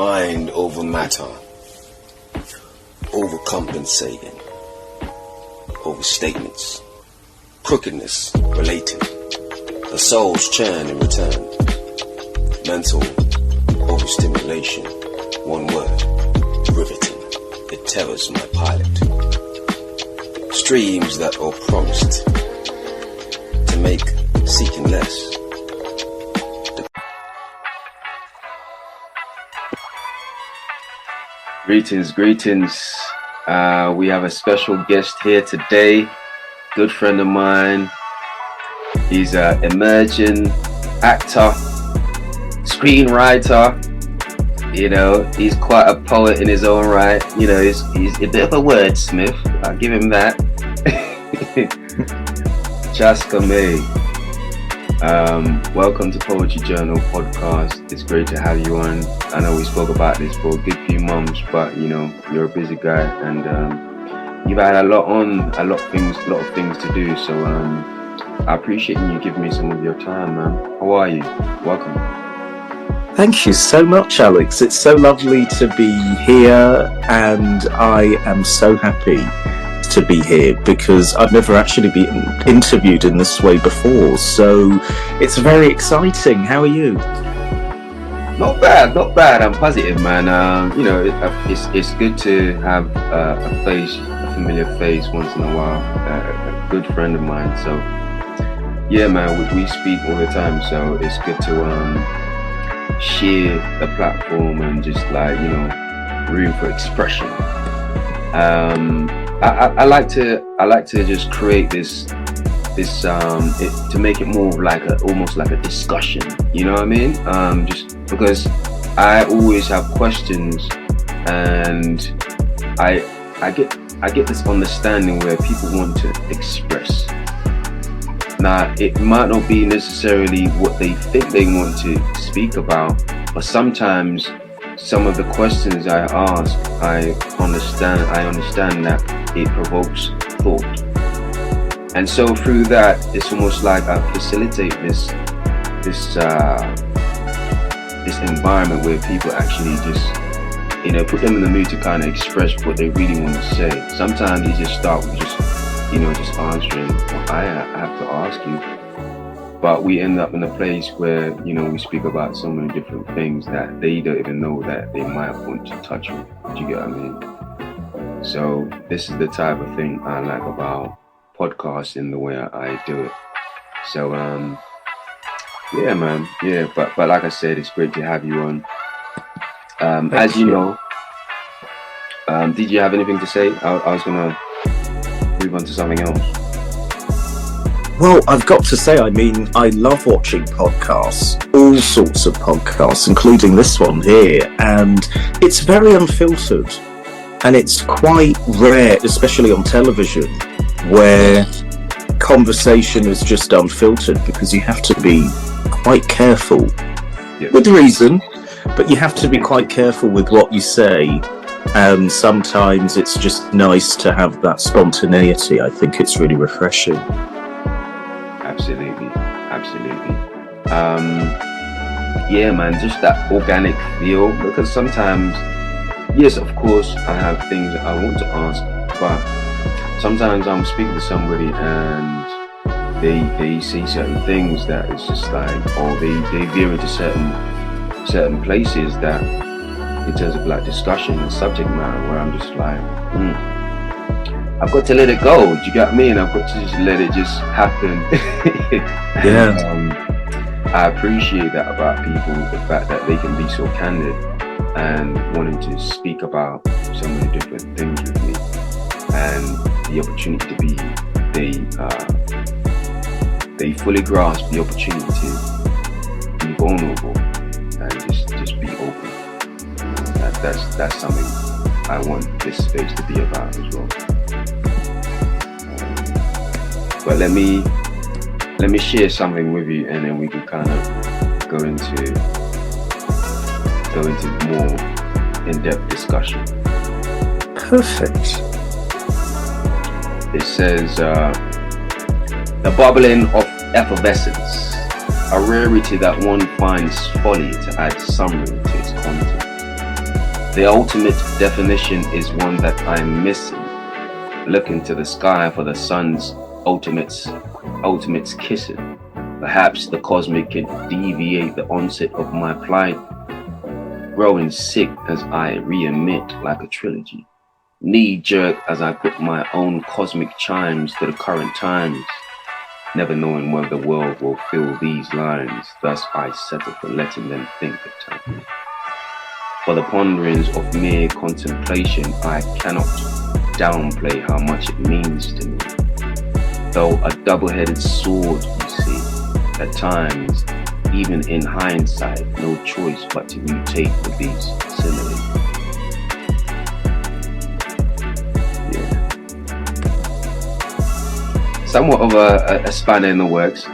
Mind over matter, overcompensating, overstatements, crookedness relating, the soul's churn in return, mental overstimulation, one word, riveting, it terrors my pilot, streams that are promised to make seeking less. Greetings. We have a special guest here today, good friend of mine. He's an emerging actor, screenwriter. You know, he's quite a poet in his own right. You know, he's a bit of a wordsmith. I'll give him that. Chaska May. Welcome to Poetry Journal podcast. It's great to have you on. I know we spoke about this for a good few months, but you know, you're a busy guy and you've had a lot of things to do. So I appreciate you giving me some of your time, man. How are you? Welcome. Thank you so much, Alex. It's so lovely to be here, and I am so happy to be here because I've never actually been interviewed in this way before, so it's very exciting. How are you? Not bad. I'm positive, man. You know, it's good to have a familiar face once in a while. A good friend of mine. So yeah, man, we speak all the time, so it's good to share the platform and just like, you know, room for expression. I like to just create this to make it more of like almost like a discussion, you know what I mean? Just because I always have questions, and I get this understanding where people want to express. Now, it might not be necessarily what they think they want to speak about, but sometimes some of the questions I ask, I understand that it provokes thought. And so through that, it's almost like I facilitate this environment where people actually just, you know, put them in the mood to kind of express what they really want to say. Sometimes you just start with just answering what I have to ask you. But we end up in a place where, you know, we speak about so many different things that they don't even know that they might want to touch on. Do you get what I mean? So this is the type of thing I like about podcasting, the way I do it. So yeah, man, yeah. But like I said, it's great to have you on. As you know, did you have anything to say? I was gonna move on to something else. Well, I've got to say, I mean, I love watching podcasts, all sorts of podcasts, including this one here, and it's very unfiltered, and it's quite rare, especially on television, where conversation is just unfiltered, because you have to be quite careful, with reason, but you have to be quite careful with what you say, and sometimes it's just nice to have that spontaneity. I think it's really refreshing. Absolutely. Yeah, man, just that organic feel, because sometimes, yes, of course, I have things that I want to ask, but sometimes I'm speaking to somebody and they see certain things that it's just like, or they veer into certain places that, in terms of like discussion and subject matter, where I'm just like, I've got to let it go. Do you get what I mean? I've got to just let it just happen. Yeah. I appreciate that about people, the fact that they can be so candid and wanting to speak about so many different things with me, and the opportunity to be, they fully grasp the opportunity to be vulnerable and just be open. That's something I want this space to be about as well. But let me share something with you, and then we can kind of go into more in-depth discussion. Perfect. It says, the bubbling of effervescence, a rarity that one finds folly to add summary to its content. The ultimate definition is one that I'm missing. Looking to the sky for the sun's ultimates kissing. Perhaps the cosmic can deviate the onset of my plight. Growing sick as I re-emit like a trilogy. Knee-jerk as I put my own cosmic chimes to the current times. Never knowing whether the world will fill these lines. Thus I settle for letting them think at times. For the ponderings of mere contemplation, I cannot downplay how much it means to me. Though a double-headed sword, you see, at times, even in hindsight, no choice but to mutate with these similes. Yeah. Somewhat of a spanner in the works.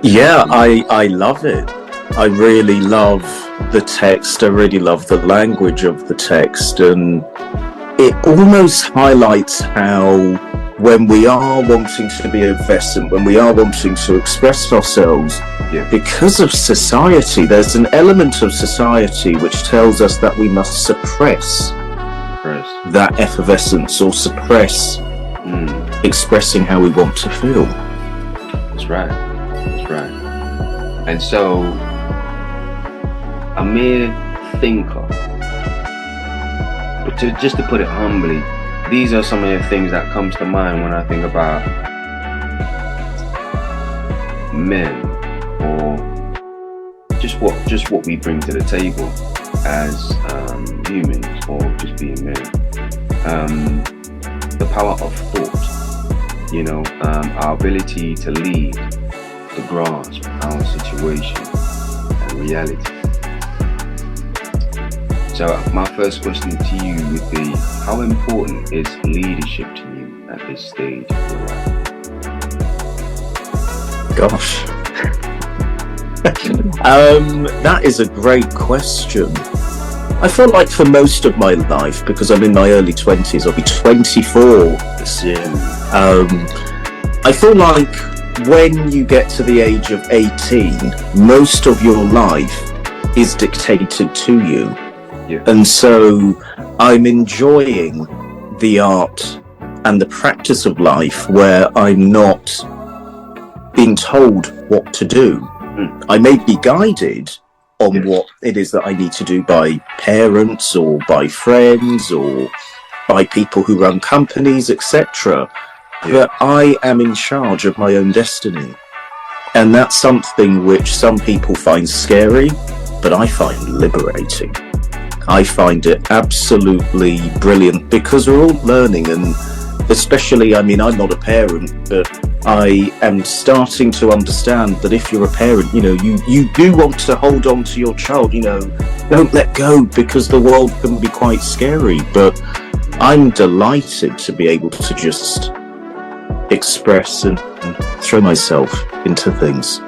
Yeah, I love it. I really love the text. I really love the language of the text, and it almost highlights how when we are wanting to be effervescent, when we are wanting to express ourselves, because of society, there's an element of society which tells us that we must suppress that effervescence or suppress expressing how we want to feel. That's right. That's right. And so, a mere thinker, just to put it humbly, these are some of the things that comes to mind when I think about men, or just what we bring to the table as humans, or just being men. The power of thought, you know, our ability to lead, to grasp our situation and reality. So my first question to you would be, how important is leadership to you at this stage of your life? Gosh. That is a great question. I feel like for most of my life, because I'm in my early 20s, I'll be 24 this year. I feel like when you get to the age of 18, most of your life is dictated to you. Yeah. And so I'm enjoying the art and the practice of life where I'm not being told what to do. I may be guided on what it is that I need to do by parents or by friends or by people who run companies, etc. But I am in charge of my own destiny. And that's something which some people find scary, but I find liberating. I find it absolutely brilliant because we're all learning, and especially, I mean, I'm not a parent, but I am starting to understand that if you're a parent, you know, you do want to hold on to your child, you know, don't let go, because the world can be quite scary. But I'm delighted to be able to just express and throw myself into things.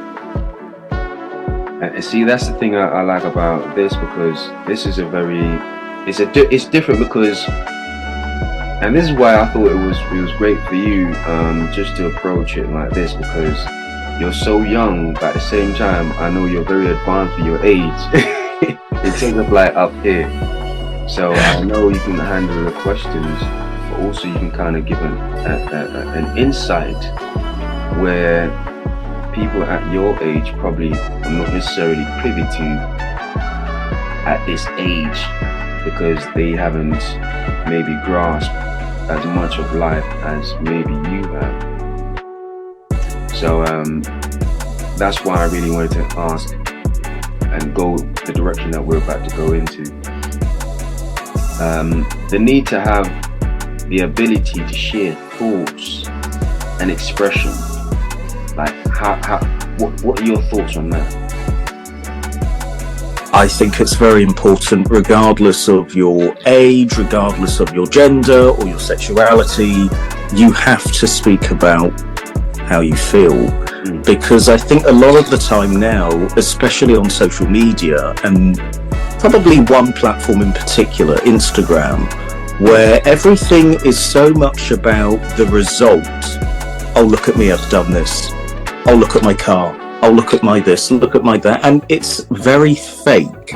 And see, that's the thing I like about this, because this is it's different, because, and this is why I thought it was great for you just to approach it like this, because you're so young, but at the same time I know you're very advanced for your age in terms of like up here. So I know you can handle the questions, but also you can kind of give an insight where people at your age probably are not necessarily privy to at this age, because they haven't maybe grasped as much of life as maybe you have. So that's why I really wanted to ask and go the direction that we're about to go into. The need to have the ability to share thoughts and expression. Like, what are your thoughts on that? I think it's very important, regardless of your age, regardless of your gender or your sexuality, you have to speak about how you feel. Because I think a lot of the time now, especially on social media, and probably one platform in particular, Instagram, where everything is so much about the result. Oh, look at me, I've done this. Oh, look at my car. Oh, look at my this, look at my that. And it's very fake.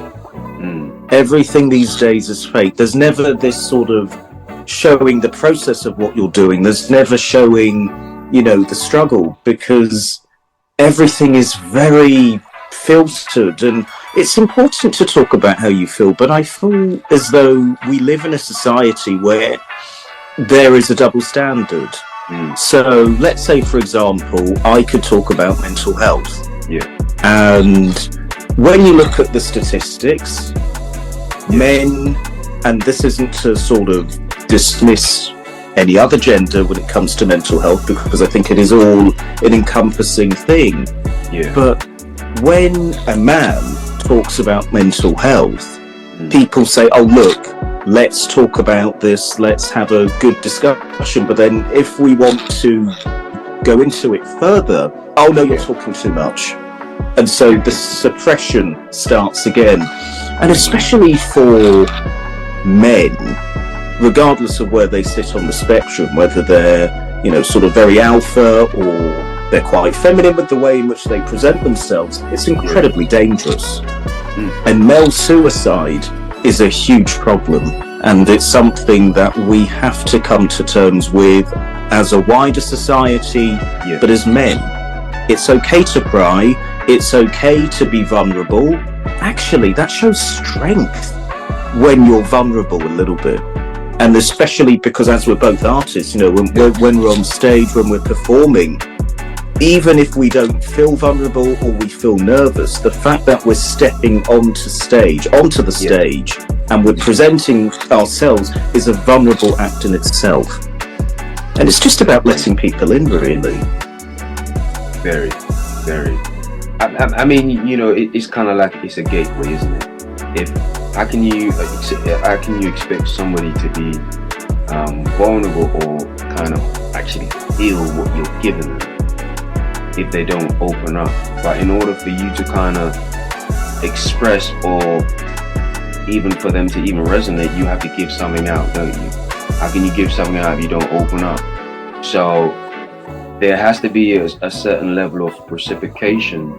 Everything these days is fake. There's never this sort of showing the process of what you're doing. There's never showing, the struggle, because everything is very filtered. And it's important to talk about how you feel, but I feel as though we live in a society where there is a double standard. So let's say, for example, I could talk about mental health. Yeah. And when you look at the statistics, men, and this isn't to sort of dismiss any other gender when it comes to mental health, because I think it is all an encompassing thing. Yeah. But when a man talks about mental health, people say, oh, look, let's talk about this, let's have a good discussion. But then if we want to go into it further, oh no, you're talking too much. And so the suppression starts again. And especially for men, regardless of where they sit on the spectrum, whether they're, sort of very alpha or they're quite feminine with the way in which they present themselves, it's incredibly dangerous. And male suicide is a huge problem, and it's something that we have to come to terms with as a wider society, but as men. It's okay to cry, it's okay to be vulnerable. Actually, that shows strength when you're vulnerable a little bit. And especially because, as we're both artists, when we're on stage, when we're performing, even if we don't feel vulnerable or we feel nervous, the fact that we're stepping onto the stage, and we're presenting ourselves is a vulnerable act in itself. And it's just about letting people in, really. Very, very. I mean, it's kind of like it's a gateway, isn't it? How can you expect somebody to be vulnerable or kind of actually feel what you're giving them if they don't open up? But in order for you to kind of express, or even for them to even resonate, you have to give something out, don't you? How can you give something out if you don't open up? So there has to be a certain level of reciprocation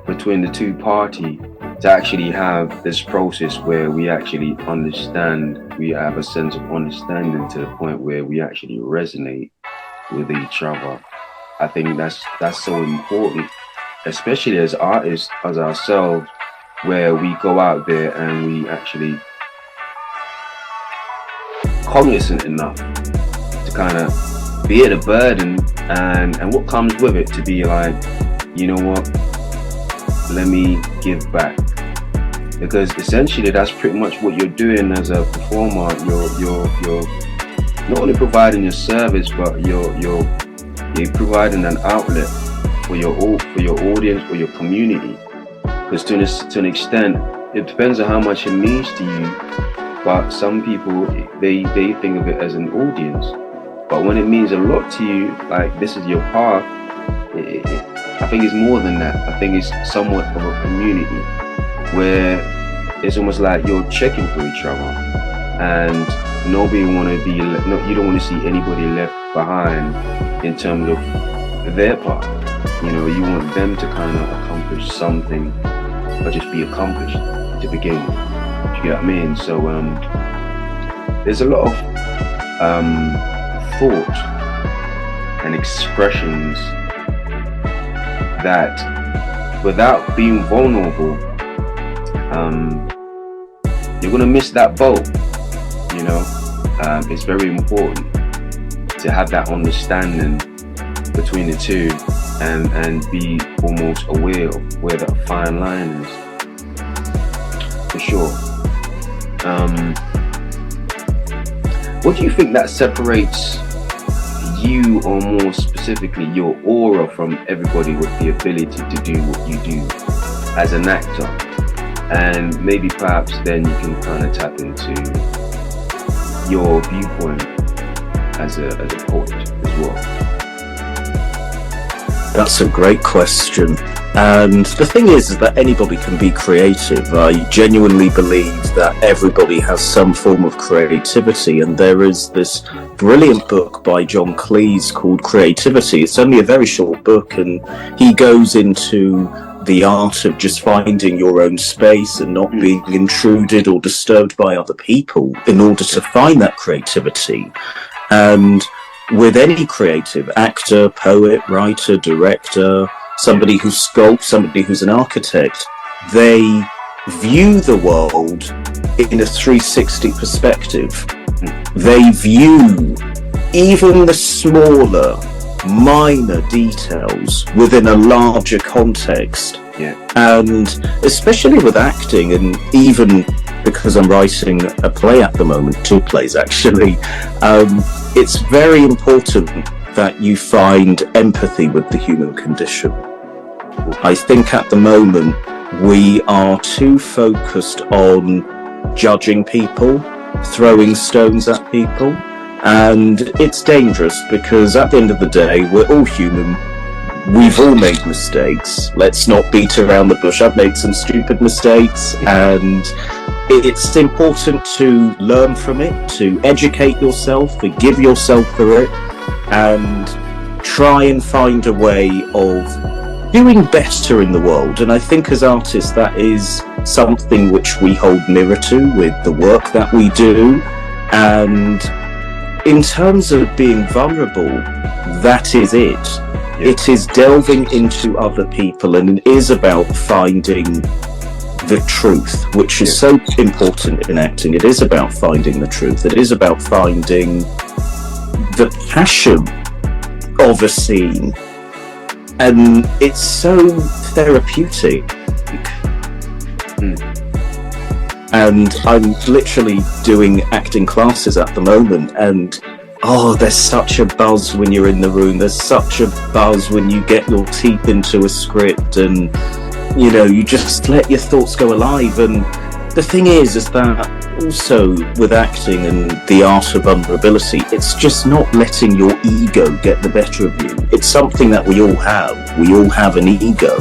between the two parties to actually have this process where we actually understand, we have a sense of understanding to the point where we actually resonate with each other. I think that's so important, especially as artists, as ourselves, where we go out there and we actually cognizant enough to kind of bear the burden and what comes with it, to be like, you know what, let me give back. Because essentially that's pretty much what you're doing as a performer. You're not only providing your service, but you're providing an outlet for your audience, for your community. Because to an extent, it depends on how much it means to you. But some people, they think of it as an audience. But when it means a lot to you, like this is your path, I think it's more than that. I think it's somewhat of a community where it's almost like you're checking for each other, and you don't want to see anybody left behind in terms of their part. You want them to kind of accomplish something, or just be accomplished to begin with. Do you get what I mean? So there's a lot of thought and expressions that, without being vulnerable, you're gonna miss that boat. It's very important to have that understanding between the two and be almost aware of where that fine line is, for sure. What do you think that separates you, or more specifically your aura, from everybody with the ability to do what you do as an actor? And maybe perhaps then you can kind of tap into your viewpoint as a poet as well. That's a great question. And the thing is that anybody can be creative. I genuinely believe that everybody has some form of creativity, and there is this brilliant book by John Cleese called Creativity. It's only a very short book, and he goes into the art of just finding your own space and not being intruded or disturbed by other people in order to find that creativity. And with any creative, actor, poet, writer, director, somebody who sculpts, somebody who's an architect, they view the world in a 360 perspective. They view even the smaller, minor details within a larger context. And especially with acting, and even because I'm writing a play at the moment, 2 plays actually, it's very important that you find empathy with the human condition. I think at the moment we are too focused on judging people, throwing stones at people, and it's dangerous because at the end of the day we're all human. We've all made mistakes. Let's not beat around the bush. I've made some stupid mistakes, and it's important to learn from it, to educate yourself, forgive yourself for it, and try and find a way of doing better in the world. And I think as artists that is something which we hold mirror to with the work that we do. And in terms of being vulnerable, that is it. It is delving into other people, and it is about finding the truth, which is so important in acting. It is about finding the truth. It is about finding the passion of a scene. And it's so therapeutic. And I'm literally doing acting classes at the moment, and there's such a buzz when you're in the room. There's such a buzz when you get your teeth into a script, and you just let your thoughts go alive. And the thing is that also with acting and the art of vulnerability, it's just not letting your ego get the better of you. It's something that we all have. We all have an ego.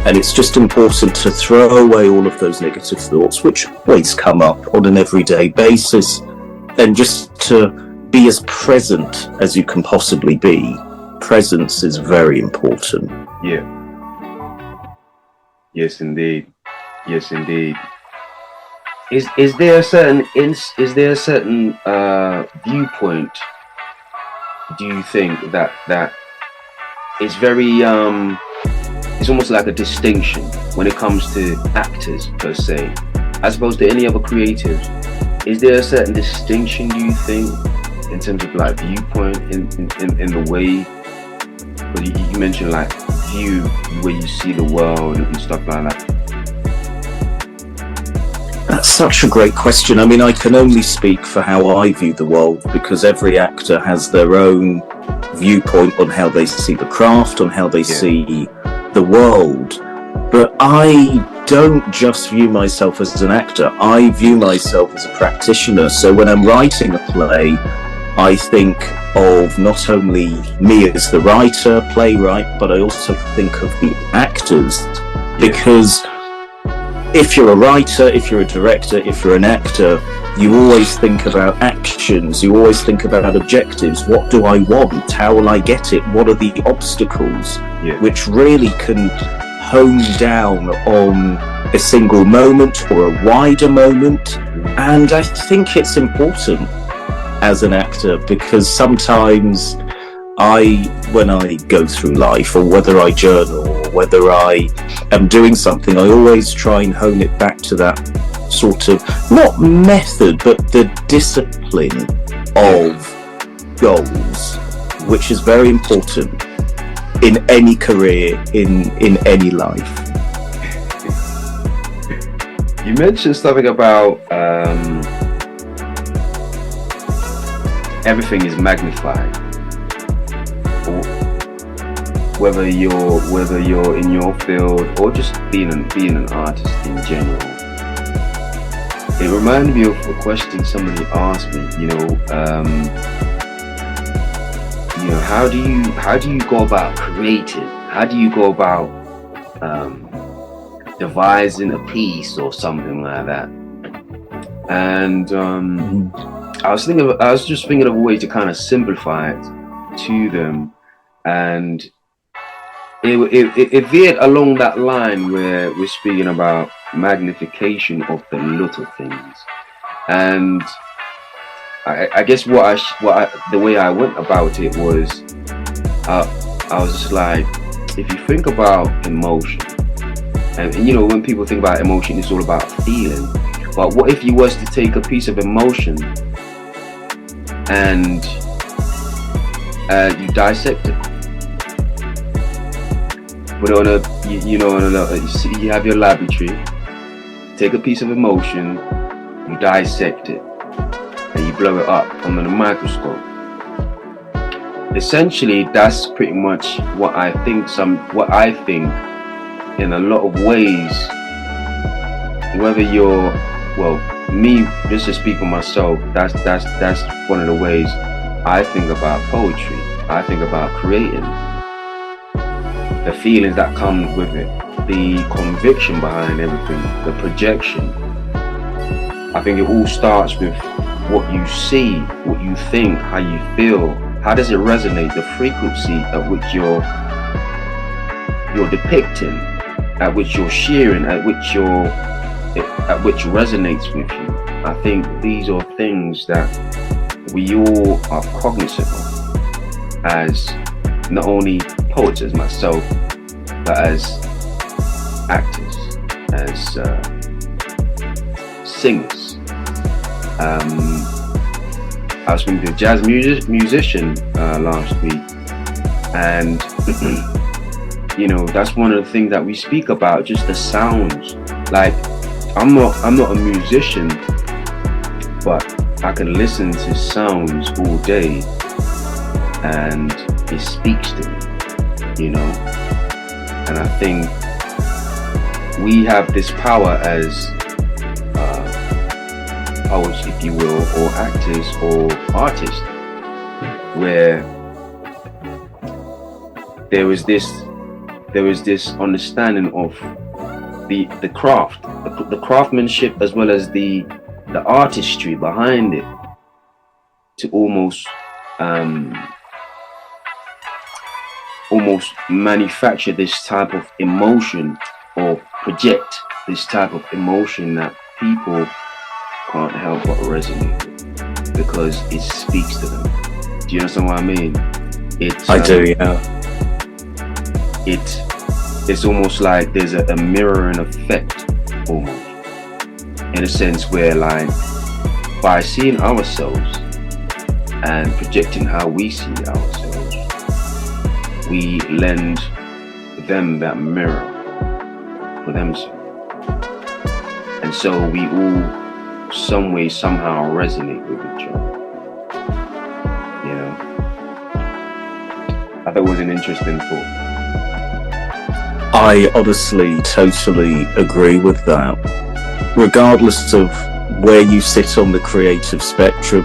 And it's just important to throw away all of those negative thoughts, which always come up on an everyday basis, and just to be as present as you can possibly be. Presence is very important. Yeah. Yes, indeed. Yes, indeed. Is there a certain viewpoint? Do you think that is very it's almost like a distinction when it comes to actors per se, as opposed to any other creatives? Is there a certain distinction, do you think, in terms of like viewpoint in the way? But you mentioned like view, where you see the world and stuff like that. That's such a great question. I mean, I can only speak for how I view the world, because every actor has their own viewpoint on how they see the craft, on how they see the world. But I don't just view myself as an actor. I view myself as a practitioner. So when I'm writing a play, I think of not only me as the writer, playwright, but I also think of the actors. Because if you're a writer, if you're a director, if you're an actor, you always think about actions, you always think about objectives. What do I want? How will I get it? What are the obstacles? Which really can hone down on a single moment or a wider moment. And I think it's important as an actor, because sometimes when I go through life, or whether I journal or whether I am doing something, I always try and hone it back to that sort of, not method, but the discipline of goals, which is very important in any career, in any life. You mentioned something about everything is magnified. Whether you're in your field or just being an artist in general. It reminded me of a question somebody asked me. How do you go about creating? How do you go about devising a piece or something like that? And I was just thinking of a way to kind of simplify it to them, and it veered along that line where we're speaking about magnification of the little things, and I guess the way I went about it was, I was just like, if you think about emotion, and you know, when people think about emotion, it's all about feeling. But what if you was to take a piece of emotion and you dissect it? Put it on you have your laboratory. Take a piece of emotion, you dissect it, and you blow it up under the microscope. Essentially, that's pretty much what I think. In a lot of ways, whether you're, well, me, just to speak for myself, that's one of the ways I think about poetry. I think about creating. The feelings that come with it, the conviction behind everything, the projection. I think it all starts with what you see, what you think, how you feel. How does it resonate? The frequency at which you're depicting, at which you're sharing, at which resonates with you. I think these are things that we all are cognizant of, as not only poets as myself, but as actors, as singers. I was speaking to a jazz musician last week, and you know, that's one of the things that we speak about, just the sounds. Like, I'm not a musician, but I can listen to sounds all day and it speaks to me, you know. And I think we have this power as poets, if you will, or actors or artists, where there is this understanding of the craft, the craftsmanship, as well as the artistry behind it, to almost manufacture this type of emotion, or project this type of emotion that people can't help but resonate with, because it speaks to them. Do you understand what I mean? I do, yeah. It's almost like there's a mirroring effect, almost, in a sense, where, like, by seeing ourselves and projecting how we see ourselves, we lend them that mirror for themselves, and so we all, some way, somehow resonate with each other. You know, I thought it was an interesting thought. I honestly totally agree with that. Regardless of where you sit on the creative spectrum,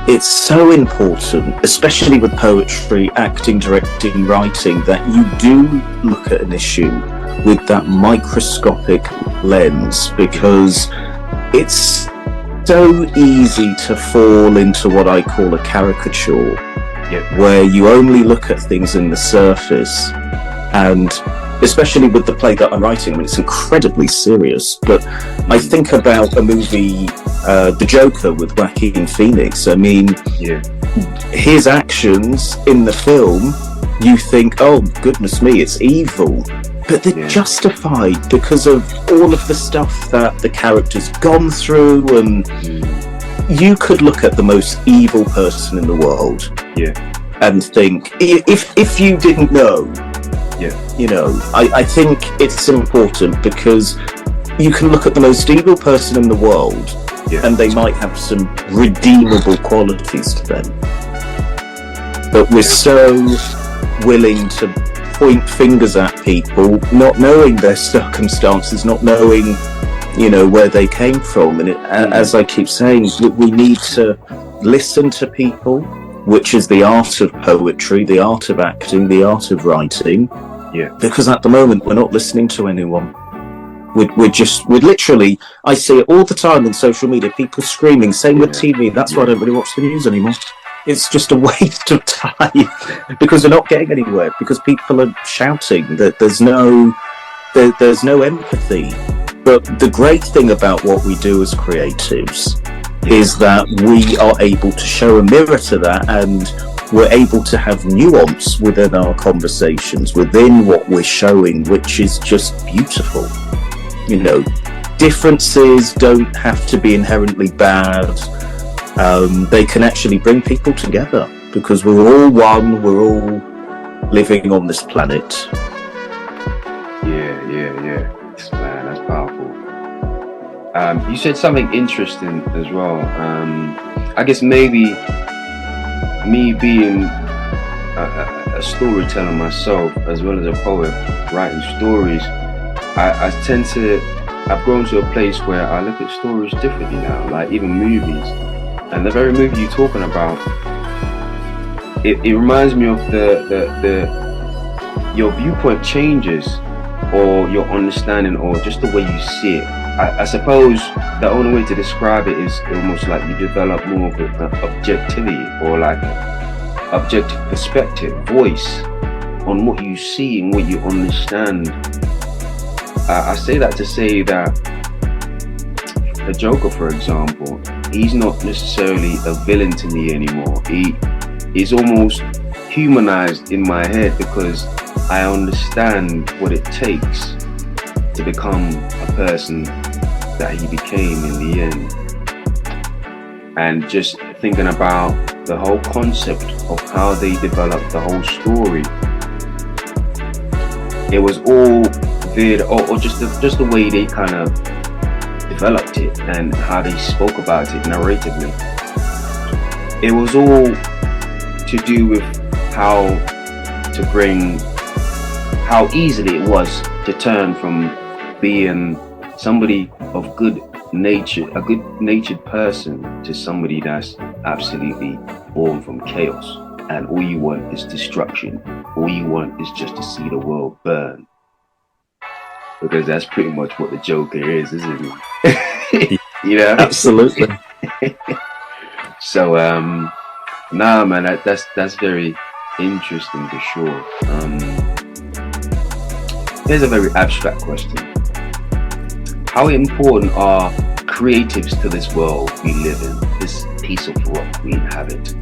it's so important, especially with poetry, acting, directing, writing, that you do look at an issue with that microscopic lens, because it's so easy to fall into what I call a caricature, where you only look at things in the surface. And especially with the play that I'm writing, I mean, it's incredibly serious, but I think about a movie, The Joker, with Joaquin Phoenix. I mean, his actions in the film, you think, oh goodness me, it's evil, but they're justified because of all of the stuff that the character's gone through. And you could look at the most evil person in the world and think, if you didn't know, you know, I think it's important, because you can look at the most evil person in the world and they might have some redeemable qualities to them. But we're so willing to point fingers at people, not knowing their circumstances, not knowing, you know, where they came from. And as I keep saying, we need to listen to people, which is the art of poetry, the art of acting, the art of writing. Because at the moment we're not listening to anyone. We're literally, I see it all the time on social media, people screaming. Same with TV. That's why I don't really watch the news anymore. it's just a waste of time because we're not getting anywhere, because people are shouting that there's no empathy. But the great thing about what we do as creatives is that we are able to show a mirror to that, and we're able to have nuance within our conversations, within what we're showing, which is just beautiful. Differences don't have to be inherently bad. They can actually bring people together, because we're all one, we're all living on this planet. Yeah. Man, that's powerful. You said something interesting as well. I guess maybe me being a storyteller myself, as well as a poet, writing stories, I've grown to a place where I look at stories differently now, like even movies. And the very movie you're talking about, it reminds me of your viewpoint changes, or your understanding, or just the way you see it. I suppose the only way to describe it is almost like you develop more of an objectivity, or like objective perspective, voice on what you see and what you understand. I say that to say that the Joker, for example, he's not necessarily a villain to me anymore. He is almost humanized in my head, because I understand what it takes to become a person that he became in the end. And just thinking about the whole concept of how they developed the whole story, it was all veered, or just the way they kind of developed it and how they spoke about it narratively. It was all to do with how easily it was to turn from being somebody of good nature, a good natured person, to somebody that's absolutely born from chaos, and all you want is destruction. All you want is just to see the world burn, because that's pretty much what the Joker is, isn't he? Absolutely. So nah, man, that's very interesting for sure. Here's a very abstract question. How important are creatives to this world we live in, this piece of rock we inhabit?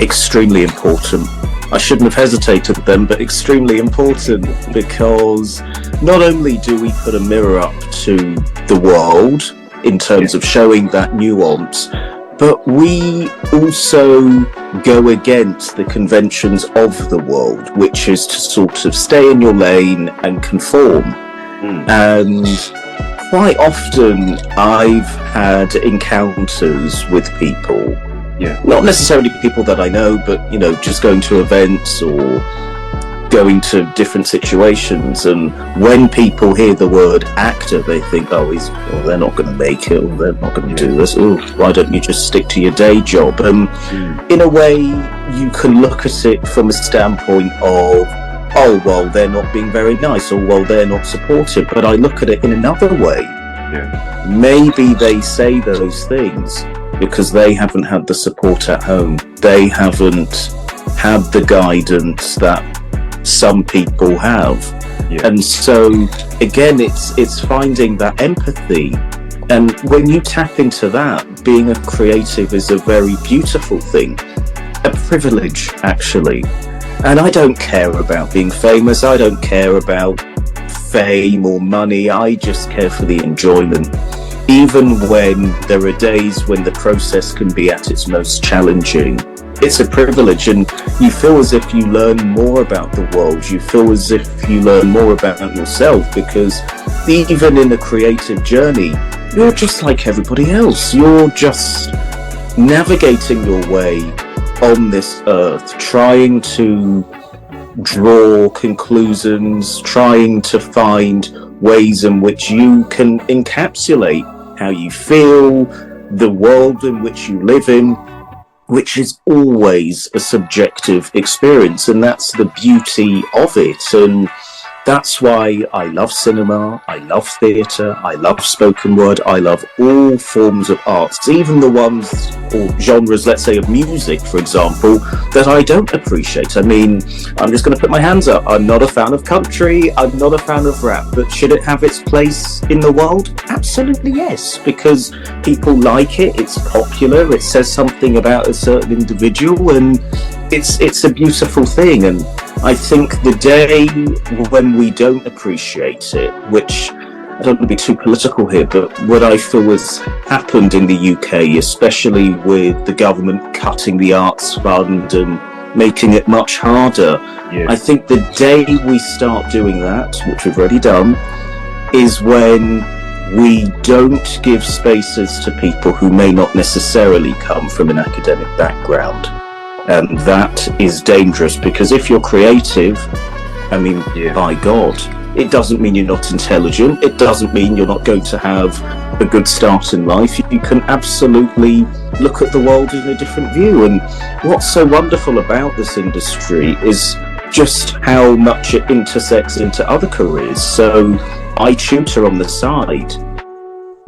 Extremely important. I shouldn't have hesitated then, but extremely important, because not only do we put a mirror up to the world in terms of showing that nuance, but we also go against the conventions of the world, which is to sort of stay in your lane and conform. And quite often I've had encounters with people, not necessarily people that I know, but just going to events or going to different situations, and when people hear the word actor, they think, they're not going to make it, or they're not going to do this. Why don't you just stick to your day job? And in a way, you can look at it from a standpoint of, they're not being very nice, or they're not supportive. But I look at it in another way. Maybe they say those things because they haven't had the support at home. They haven't had the guidance that some people have. And so again, it's finding that empathy. And when you tap into that, being a creative is a very beautiful thing, a privilege actually. And I don't care about being famous, I don't care about fame or money, I just care for the enjoyment. Even when there are days when the process can be at its most challenging, it's a privilege, and you feel as if you learn more about the world, you feel as if you learn more about yourself, because even in a creative journey, you're just like everybody else. You're just navigating your way on this earth, trying to draw conclusions, trying to find ways in which you can encapsulate how you feel, the world in which you live in, which is always a subjective experience, and that's the beauty of it. And That's why I love cinema, I love theatre, I love spoken word, I love all forms of arts, even the ones or genres, let's say, of music, for example, that I don't appreciate. I mean, I'm just going to put my hands up. I'm not a fan of country, I'm not a fan of rap, but should it have its place in the world? Absolutely yes, because people like it, it's popular, it says something about a certain individual, and it's a beautiful thing. And I think the day when we don't appreciate it, which I don't want to be too political here, but what I feel has happened in the UK, especially with the government cutting the arts fund and making it much harder, I think the day we start doing that, which we've already done, is when we don't give spaces to people who may not necessarily come from an academic background. And that is dangerous, because if you're creative, I mean, by God, it doesn't mean you're not intelligent. It doesn't mean you're not going to have a good start in life. You can absolutely look at the world in a different view. And what's so wonderful about this industry is just how much it intersects into other careers. So I tutor on the side.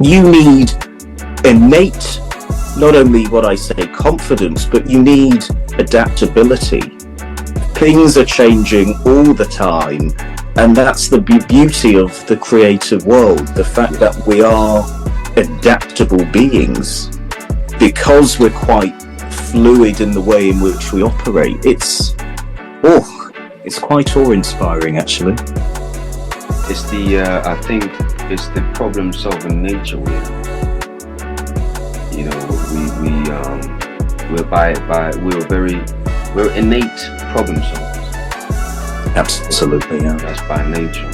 You need innate, not only what I say, confidence, but you need adaptability. Things are changing all the time, and that's the beauty of the creative world, the fact that we are adaptable beings, because we're quite fluid in the way in which we operate. It's quite awe-inspiring, actually. It's the I think it's the problem-solving nature we have. You know, we're innate problem solvers. Absolutely, yeah. That's by nature.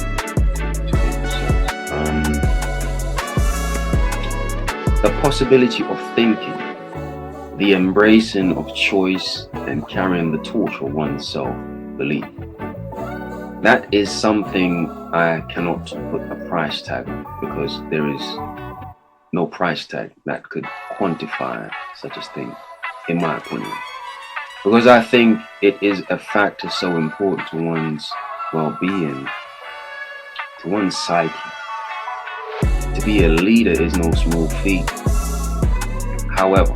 The possibility of thinking, the embracing of choice, and carrying the torch for one's self-belief. That is something I cannot put a price tag on, because there is no price tag that could quantify such a thing, in my opinion. Because I think it is a factor so important to one's well-being, to one's psyche. To be a leader is no small feat. However,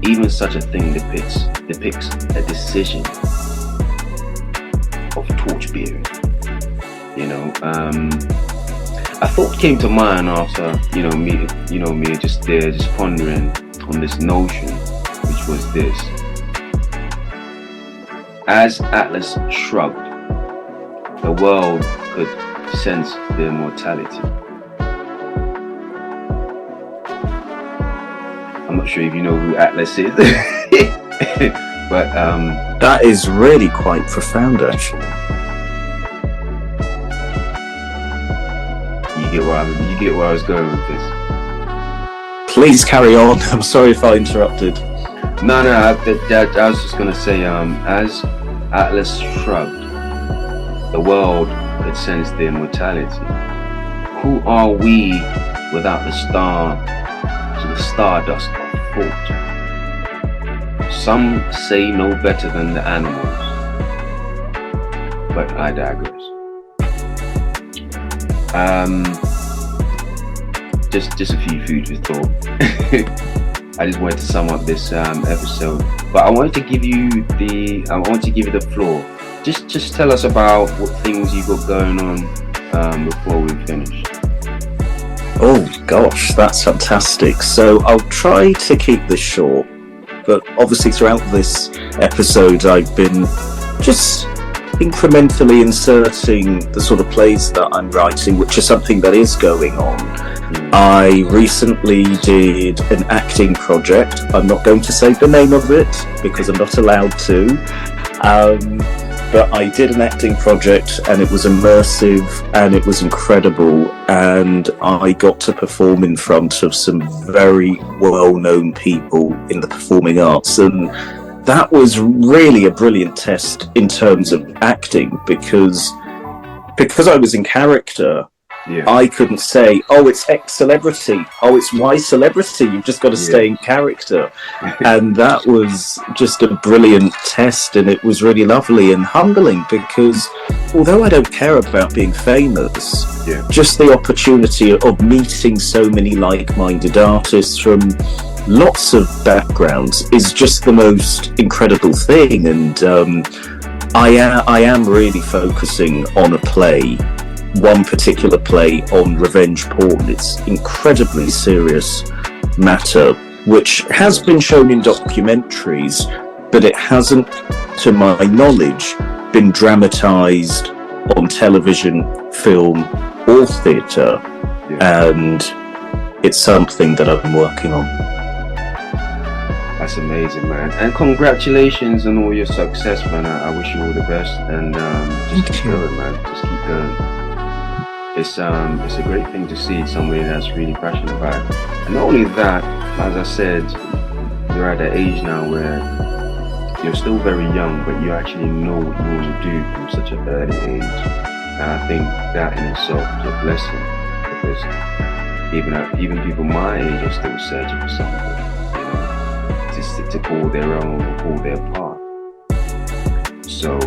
even such a thing depicts a decision of torch bearing. You know, a thought came to mind after me just pondering on this notion, which was this: as Atlas shrugged, the world could sense their mortality. I'm not sure if you know who Atlas is, but that is really quite profound, actually. You get where I was going with this. Please carry on. I'm sorry if I interrupted. No, I was just gonna say, as Atlas shrugged, the world could sense their mortality. Who are we without the stardust of thought? Some say no better than the animals, but I digress. Just a few foods for thought. I just wanted to sum up this episode, but I wanted to give you the floor. Just tell us about what things you got going on before we finish. Oh gosh, that's fantastic. So I'll try to keep this short, but obviously throughout this episode I've been just incrementally inserting the sort of plays that I'm writing, which is something that is going on. I recently did an acting project. I'm not going to say the name of it because I'm not allowed to. But I did an acting project, and it was immersive and it was incredible, and I got to perform in front of some very well-known people in the performing arts, and that was really a brilliant test in terms of acting, because I was in character. I couldn't say, oh, it's X celebrity, oh, it's Y celebrity, you've just got to stay in character. And that was just a brilliant test, and it was really lovely and humbling, because although I don't care about being famous, just the opportunity of meeting so many like-minded artists from lots of backgrounds is just the most incredible thing. And I am really focusing on a play, one particular play on revenge porn. It's incredibly serious matter, which has been shown in documentaries, but it hasn't, to my knowledge, been dramatised on television, film, or theatre. And it's something that I've been working on. That's amazing, man. And congratulations on all your success, man. I wish you all the best, and just keep going, man. Just keep going. It's a great thing to see somebody that's really passionate about it. And not only that, as I said, you're at that age now where you're still very young, but you actually know what you want to do from such an early age. And I think that in itself is a blessing, because even people my age are still searching for something, to call their own or call their part. So,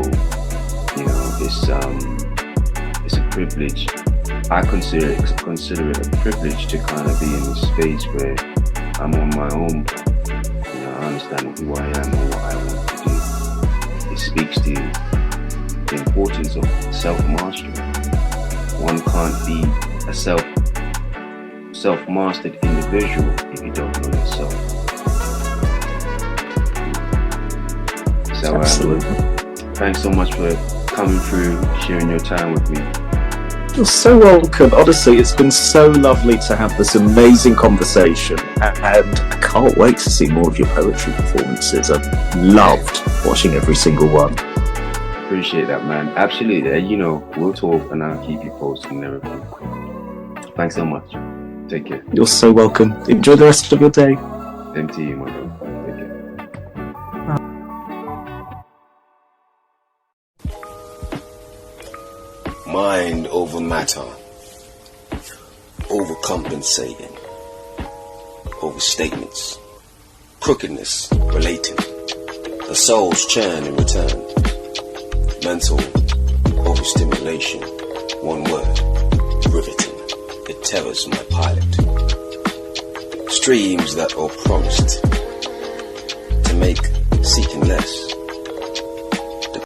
it's a privilege. I consider it a privilege to kind of be in this space where I'm on my own. I understand who I am and what I want to do. It speaks to the importance of self-mastery. One can't be a self-mastered individual if you don't know yourself. So, thanks so much for coming through, sharing your time with me. You're so welcome. Honestly, it's been so lovely to have this amazing conversation, and I can't wait to see more of your poetry performances. I've loved watching every single one. Appreciate that, man. Absolutely. We'll talk, and I'll keep you posted and everything. Thanks so much. Take care. You're so welcome. Enjoy the rest of your day. Same to you, my brother. Take care. Mind over matter, overcompensating, overstatements, crookedness relating, the soul's churn in return, mental overstimulation, one word, riveting, it terrors my pilot, streams that are promised to make seeking less.